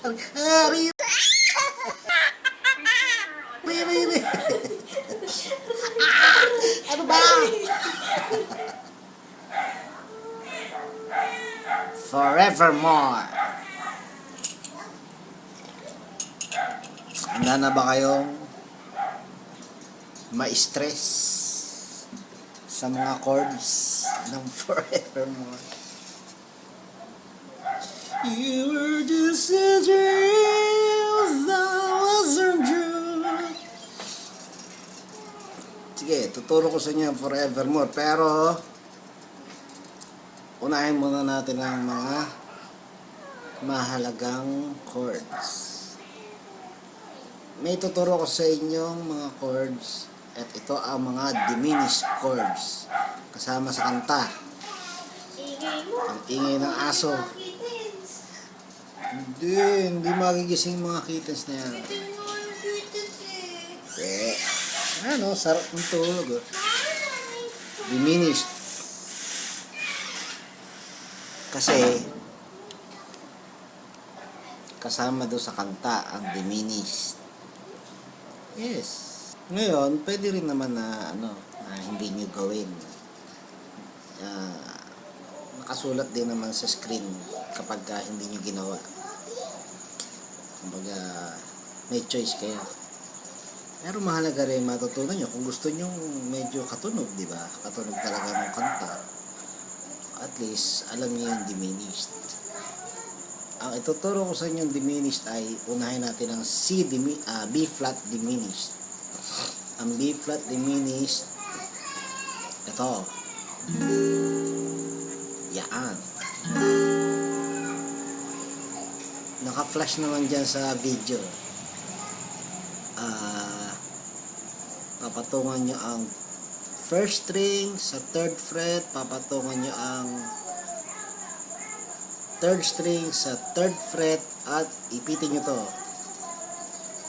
Ano ba? Forevermore. Handa na ba kayong ma-stress sa mga chords ng Forevermore? You were just a dream that wasn't true. Sige, tuturo ko sa inyo ang Forevermore, pero unahin muna natin ang mga mahalagang chords. May tuturo ko sa inyong mga chords at ito ang mga diminished chords kasama sa kanta. Ang ingay ng aso. Hindi magigising mga kittens na yan. Ano, sarap ng tulog. Diminished. Kasi kasama doon sa kanta ang diminished. Yes. Ngayon, pwede rin naman na hindi nyo gawin. Nakasulat din naman sa screen kapag hindi nyo ginawa. Kumbaga, may choice kayo. Pero mahalaga rin matutunan nyo kung gusto nyo medyo katunog, di ba? Katunog talaga ng kanta. At least, alam niyo yung diminished. Ang ituturo ko sa inyo yung diminished ay unahin natin ang B flat diminished. Ang B flat diminished, ito. Yan. Naka-flash naman dyan sa video. Papatungan nyo ang first string sa third fret, papatungan nyo ang third string sa third fret at ipitin nyo to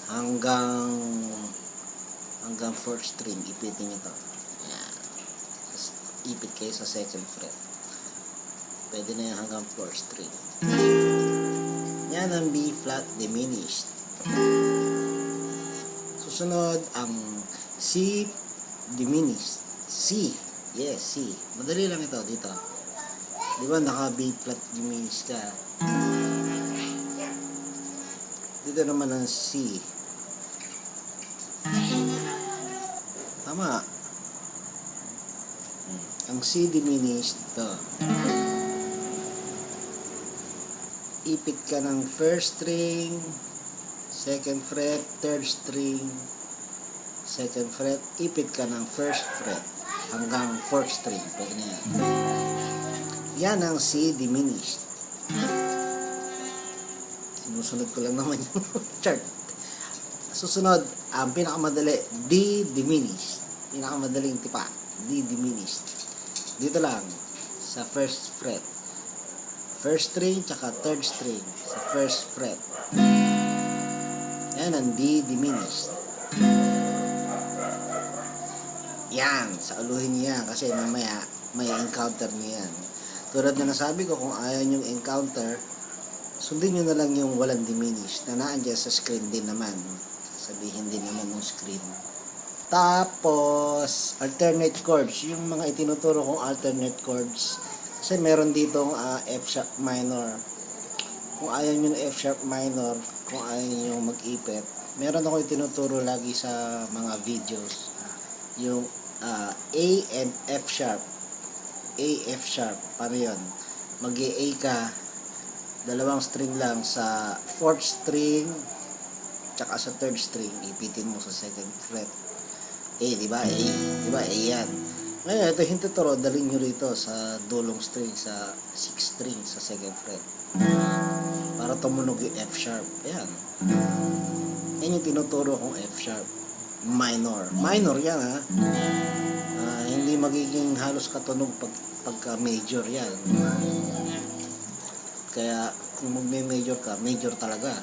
hanggang fourth string, ipitin nyo to. Yan. Ipit kayo sa second fret. Pwede na yan hanggang fourth string. Yan ang B flat diminished. Susunod ang C diminished. C. Yes, C. Madali lang ito dito. Di ba naka B flat diminished ka? Dito naman ang C. Tama. Ang C diminished to. Ipit ka ng first string, second fret, third string, second fret, ipit ka ng first fret hanggang fourth string. Pwede na yan. Yan ang C diminished. Sinusunod ko lang naman yung chart. Susunod, ang pinakamadali, D diminished. Pinakamadaling tipa, D diminished. Dito lang, sa first fret. First string, tsaka third string, sa first fret. Yan ang D diminished. Yan, sa uluhin niya yan kasi mamaya may encounter niya yan. Tulad na nasabi ko, kung ayaw yung encounter, sundin nyo na lang yung walang diminished na naandyan sa screen din naman. Sabihin din naman ng screen. Tapos, alternate chords. Yung mga itinuturo kong alternate chords. Kasi meron ditong F sharp minor. Kung ayaw nyo ng F sharp minor, kung ayaw nyo mag-ipit, meron ako itinuturo lagi sa mga videos. Yung A and F sharp. A, F sharp. Paano yun? Mag-A ka, dalawang string lang sa fourth string, tsaka sa third string, ipitin mo sa second fret. A, di ba? A. Di ba? A yan. Ngayon, ito yung tuturo, dalhin nyo rito sa dulong string, sa sixth string, sa second fret. Para tumunog yung F sharp. Ayan. Yan yung tinuturo kong F sharp. Minor. Minor yan, ha? Hindi magiging halos katunog pagka major yan. Kaya, kung magme-major ka, major talaga.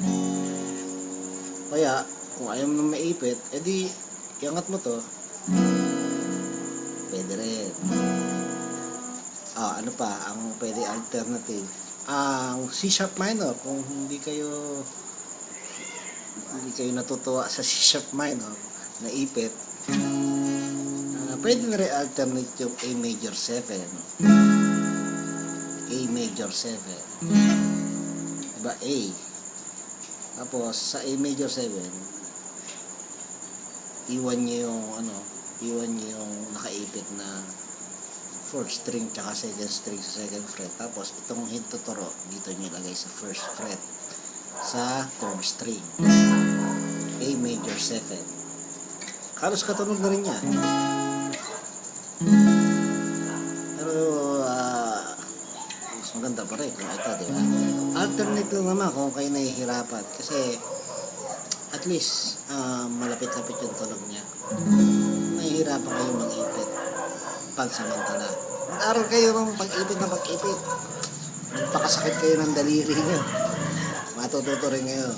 Kaya, kung ayaw mo na maipit, edi, iangat mo to. Pwede rin. Ano pa, ang pwede alternative. ang C sharp minor. Kung hindi kayo natutuwa sa C sharp minor na ipit, pwede na rin alternate yung A major 7. A major 7. Diba A? Tapos sa A major 7, iwan nyo yung nakaipit na 4th string tsaka 2nd string sa 2nd fret. Tapos itong hintuturo dito nyo ilagay sa 1st fret sa 3rd string. A major 7. Halos katunog na rin yan. Pero mas maganda pa rin kung ito, diba? Alternate lang naman kung kayo nahihirapan. Kasi at least malapit-lapit yung tunog niya. Nahihirapan kayo mag-ipit pansamantala. Mag-aral kayo ng pag-ipit na pag-ipit. Magpakasakit kayo ng daliri nyo. Matututo rin kayo.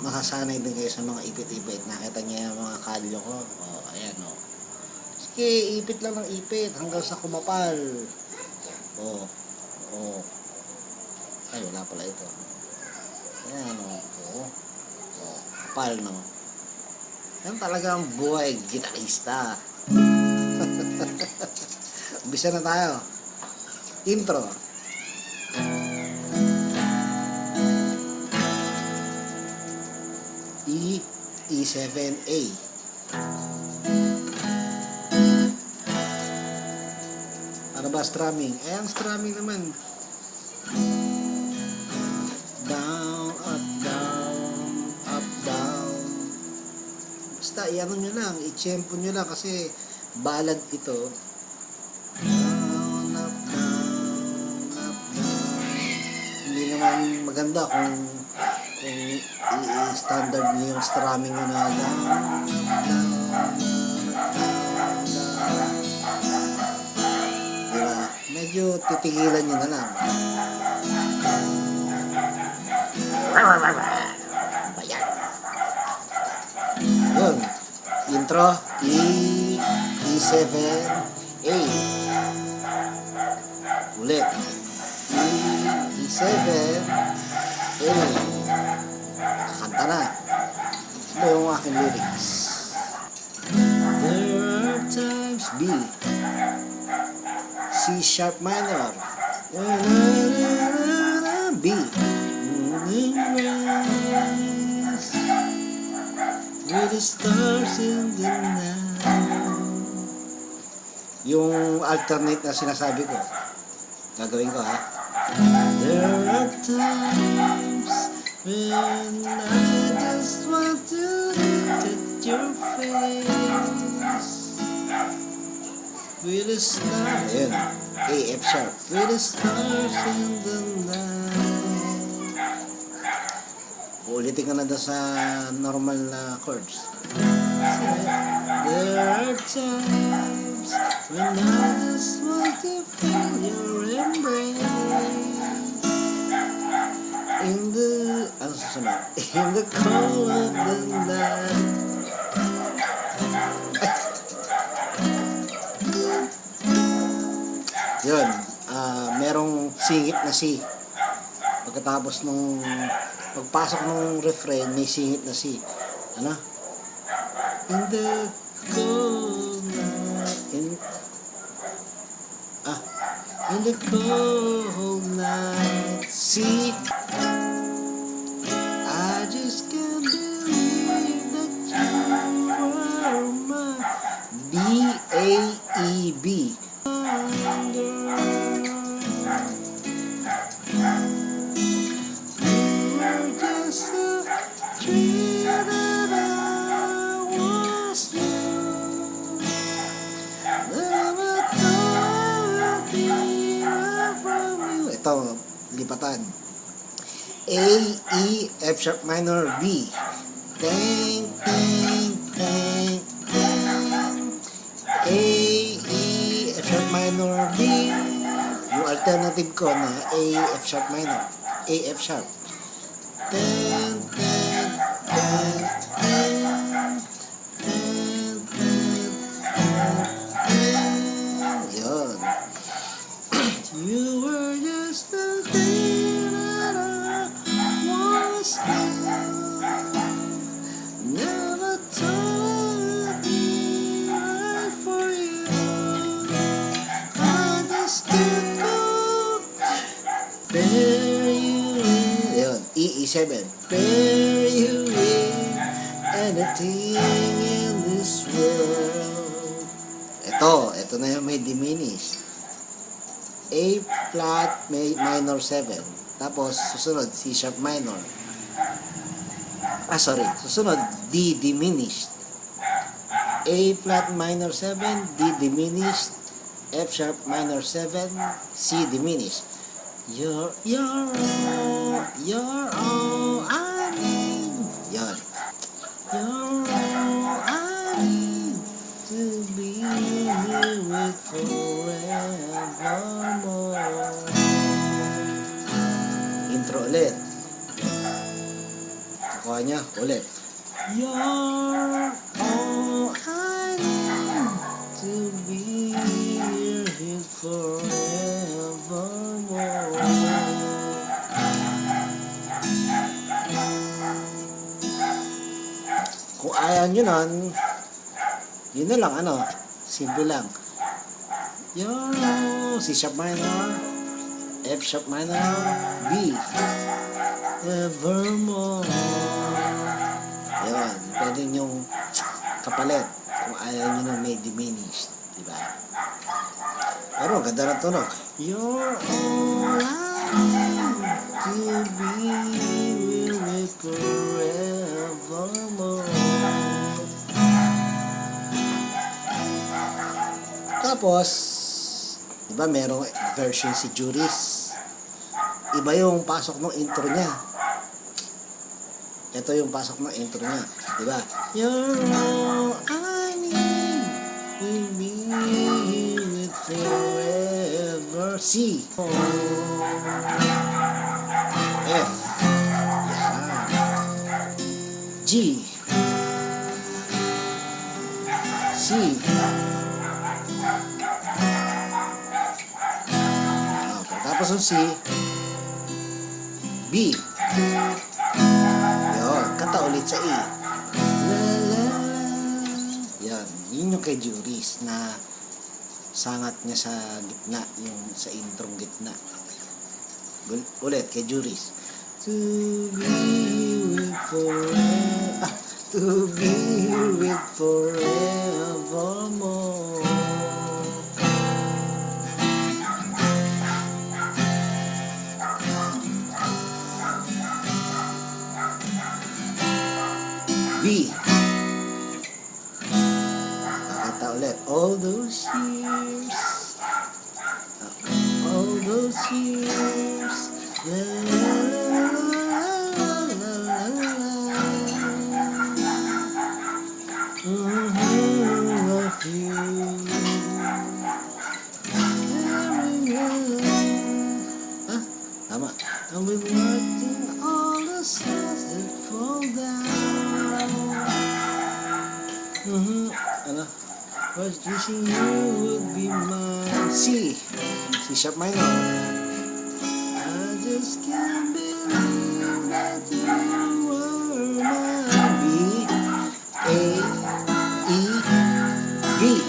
Masasanay din kayo sa mga ipit-ipit. Nakita niyo yung mga kalyo ko. O, ayan o. Sige, ipit lang ng ipit hanggang sa kumapal. O. Ay, wala pala ito. Ayan o. Kapal no. Yan talaga ang buhay gitarista. Umpisa na tayo. Intro. E7A. Ano ba strumming? Ang strumming naman. Down, up, down, up, down. Basta iano nyo lang, i-tempo nyo lang kasi ballad ito. Down, up, down, up, down. Hindi naman maganda kung i-standard nyo yung strumming nyo na down, down, down. Diba? Medyo titigilan nyo na lang. Bayan. Yun. Intro. E7A. Ulit. E7A. Kakanta na. Ito yung aking lyrics. There are times B. C sharp minor. B. With the stars in the night. Yung alternate na sinasabi ko, gagawin ko ha. There are times when I just want to look at your face. With the stars, ayun, A, F sharp. With the stars in the night. Ulitin ko na doon sa normal na chords. There are times when I just want to feel your embrace. In the, ano susunod? In the cold of the night. Yun, merong singit na C. Pagkatapos nung pagpasok ng refrain, may singit na C. Ano? In the cold night. In the cold night. C. I just can't believe that you are my B-A-E-B. Ito, lipatan. A, E, F sharp minor, B. Teng, teng, teng, teng. A, E, F sharp minor, B. Yung alternative ko na A, F sharp minor. A, F sharp. Teng, teng, teng, teng. Teng, teng, teng, teng. Yun. You were just a day. understood. Never thought I'd be right for you. I just can't go. Bear you in. Yun, E7. Bear you in anything in this world. Ito na yung may diminished. A flat minor 7. Tapos, susunod, C sharp minor. Susunod, D diminished. A flat minor 7, D diminished, F sharp minor 7, C diminished. You're all I need. Yan. You're all I need to be here with forevermore. Intro ulit. Kuha niya ulit. You're all I need to be here with forevermore. Kung ayaw nyo nun, yun na lang, simple lang. C sharp minor, F sharp minor, B, evermore. Yun, pwede nyong kapalit kung ayaw nyo nung may diminished, diba? Pero ganda ng tunog. You're all I need to be with forevermore. Tapos, diba merong version si Juris. Iba yung pasok ng intro niya. Ito yung pasok ng intro niya. Diba? You're all I need to be with forever. C. F. Yan. G. C. Tapos yung C, B. Yun, kata ulit sa E. Yan, yun yung kay Juris na sangat niya sa gitna, yung sa introng gitna. Ulit, kay Juris. To be with forever, to be with forevermore. B. Kakanta ulit. All those years. All those years. La, la, la, la, la, la. Of you. Tama. And we're watching all the stars that fall down. Was wishing you would be mine. C. C sharp minor. I just can't believe that you were mine. B. A. E. B.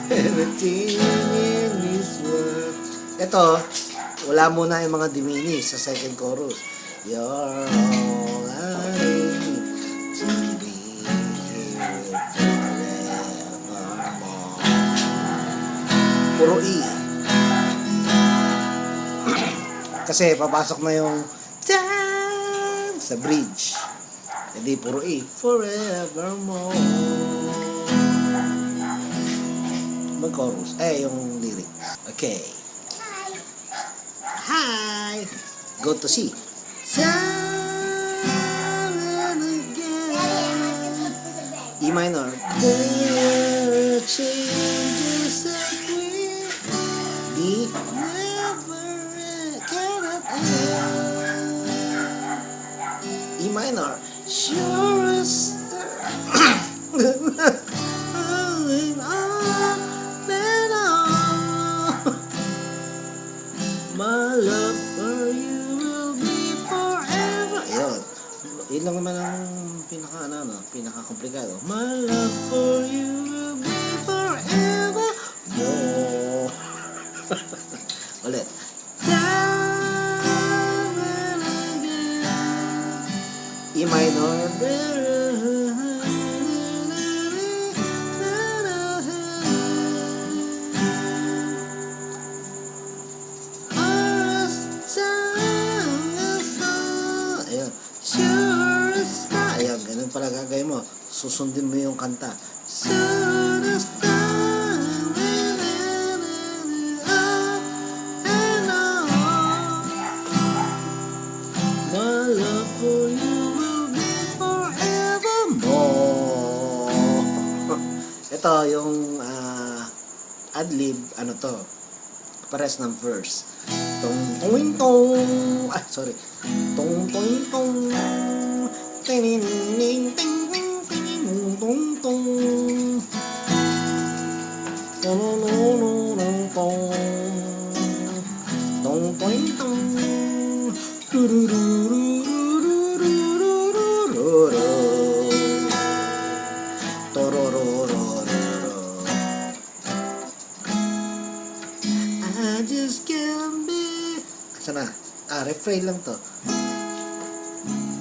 Everything in this world. Ito, wala muna yung mga diminish sa second chorus. You're all I need to be here forevermore. Puro E. Kasi papasok na yung sa bridge. Hindi, puro E. Forevermore. Mag-chorus. Yung lyrics. Okay. Hi! Go to C. Time and again. E minor. There are changes that we D. Never E minor. Sure as my love for you will be forever. Ayun. Yun lang naman ang pinaka-komplikado. My love for you will be forever. Oh. Ulit. E minor. Ayan. Ayan, ganun pala gagawin mo. Susundin mo yung kanta. My love for you will be forevermore. Ito yung ad-lib, ano to? Pares ng verse. Tong tong tong. Ah, sorry. Tong tong tong. Ting ting ting ting ting tong tong. Tong tong tong. Tong tong tong. I just can't be. Sana? Refrain lang to.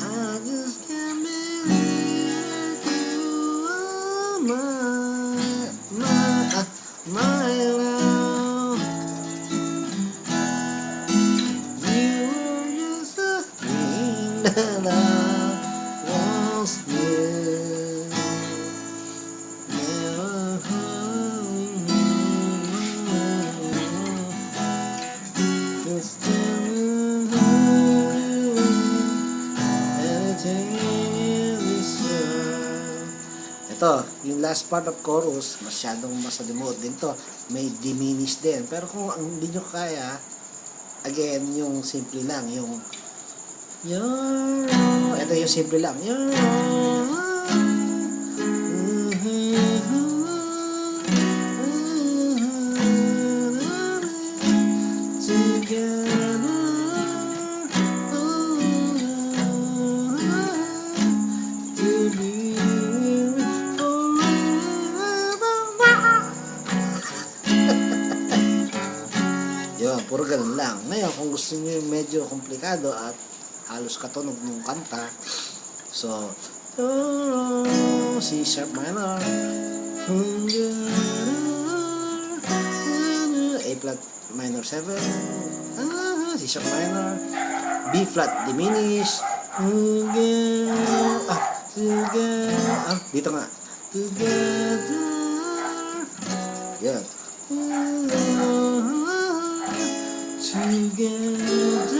I just can't believe you are my love. You were just a thing that I was with. Never hurting me. Ito, yung last part of chorus, masyadong masalimuot din to. May diminish din. Pero kung hindi nyo kaya, again, yung simple lang. Yung ito yung simple lang. Yun, puro ganun lang. Ngayon, kung gusto niyo yung medyo komplikado at halos katunog ng kanta, so, C sharp minor, A flat minor 7, C sharp minor, B flat diminish, dito nga, together, yan. Together,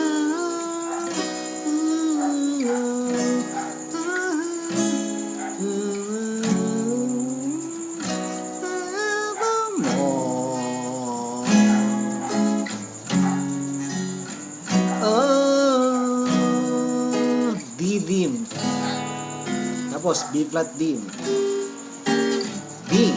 D dim, tapos B flat dim, B.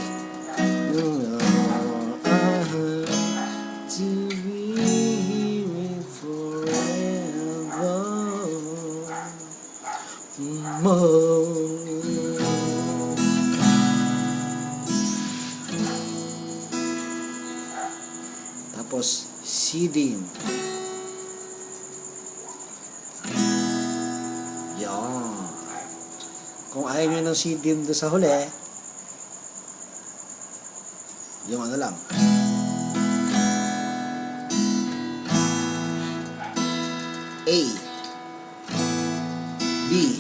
Tapos C dim. Yan. Kung ayaw nyo ng C dim doon sa huli, yung ano lang. A, B.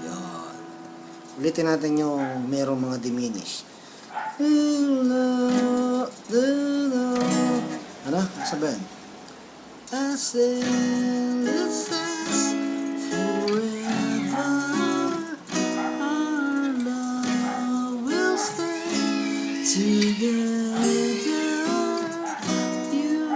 Yan. Ulitin natin yung merong mga diminish. Ano? Sabihin. I say this is forever. Our love will stay together. You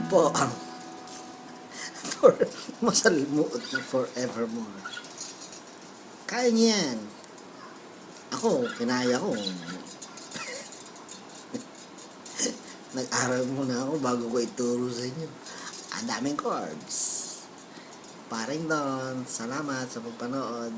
po ang for masalimuot na forevermore. Kaya niyan. Ako, kinaya ko. Nag-aral muna ako bago ko ituro sa inyo. Ang daming chords. Paring Don, salamat sa pagpanood.